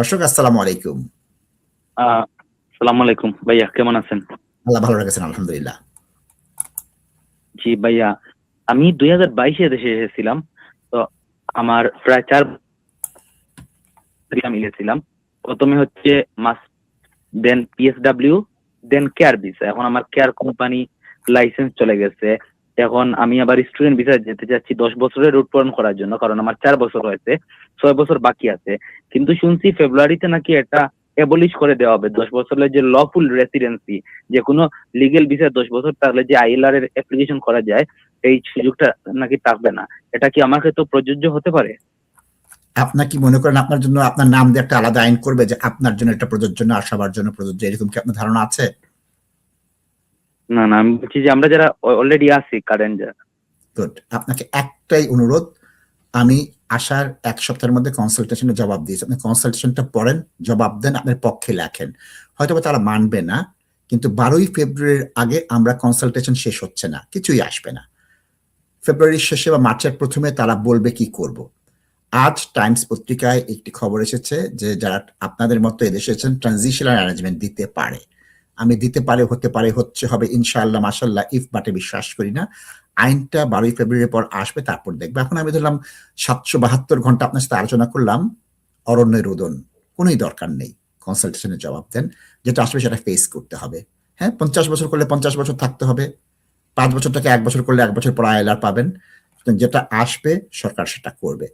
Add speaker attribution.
Speaker 1: দর্শক আসসালামু আলাইকুম।
Speaker 2: সালাম আলাইকুম ভাইয়া, কেমন আছেন?
Speaker 1: আল্লাহ ভালো রেখেছেন আলহামদুলিল্লাহ।
Speaker 2: জি ভাইয়া, আমি 2022-এ দেশে এসেছিলাম। তো আমার প্রায় 4 আমি গেছিলাম। প্রথমে হচ্ছে মাস, দেন পিএসডব্লিউ, দেন কেয়ার ভিসা। এখন আমার কেয়ার কোম্পানি লাইসেন্স চলে গেছে। এখন আমি আবার স্টুডেন্ট ভিসায় যেতে চাচ্ছি 10 বছরের রুট পূরণ করার জন্য, কারণ আমার 4 বছর হয়েছে, 6 বছর বাকি আছে। কিন্তু শুনছি ফেব্রুয়ারিতে নাকি এটা এবলিশ করে দেওয়া হবে। 10 বছরের যে লফুল রেসিডেন্সি, যে কোনো লিগেল ভিসায় 10 বছর থাকলে যে আইএলআর এর অ্যাপ্লিকেশন করা যায়, এই সুযোগটা নাকি থাকবে না। এটা কি আমার ক্ষেত্রে প্রযোজ্য হতে পারে?
Speaker 1: আপনার কি মনে করেন আপনার জন্য আপনার নাম দিয়ে একটা আলাদা আইন করবে যে আপনার জন্য এটা প্রযোজ্য না আর সবার জন্য প্রযোজ্য, এরকম কি আপনার ধারণা আছে?
Speaker 2: না না, আমি বলছি যে আমরা যারা অলরেডি আছি কারেন্ট যারা।
Speaker 1: গুড। আপনাকে একটাই অনুরোধ, আমি আসার 1 সপ্তাহের মধ্যে কনসালটেশনে জবাব দিয়েছি। আপনি কনসালটেশনটা পড়েন, জবাব দেন, আপনার পক্ষে লেখেন। হয়তোবা তারা মানবে না, কিন্তু 12ই ফেব্রুয়ারির আগে আমরা কনসালটেশন শেষ হচ্ছে না, কিছুই আসবে না। ফেব্রুয়ারির শেষে বা মার্চের প্রথমে তারা বলবে কি করব। আজ টাইমস পত্রিকায় একটি খবর এসেছে যে যারা আপনাদের মতো এদেশে এসেছেন ট্রানজিশনাল অ্যারেঞ্জমেন্ট দিতে পারে। আমি দিতে পারে, হতে পারে, হচ্ছে, হবে, ইনশাআল্লাহ, মাশাআল্লাহ, ইফ বাটে বিশ্বাস করি না। আইনটা 12ই ফেব্রুয়ারির পর আসবে, তারপর দেখবে। এখন আমি ধরলাম 772 ঘন্টা আপনার সাথে আলোচনা করলাম, অরণ্যের রোদন, কোনোই দরকার নেই। কনসালটেশনের জবাব দেন, যেটা আসবে সেটা ফেস করতে হবে। হ্যাঁ, 50 বছর করলে 50 বছর থাকতে হবে, 5 বছরটাকে 1 বছর করলে 1 বছর পর আইএলআর পাবেন। যেটা আসবে সরকার সেটা করবে।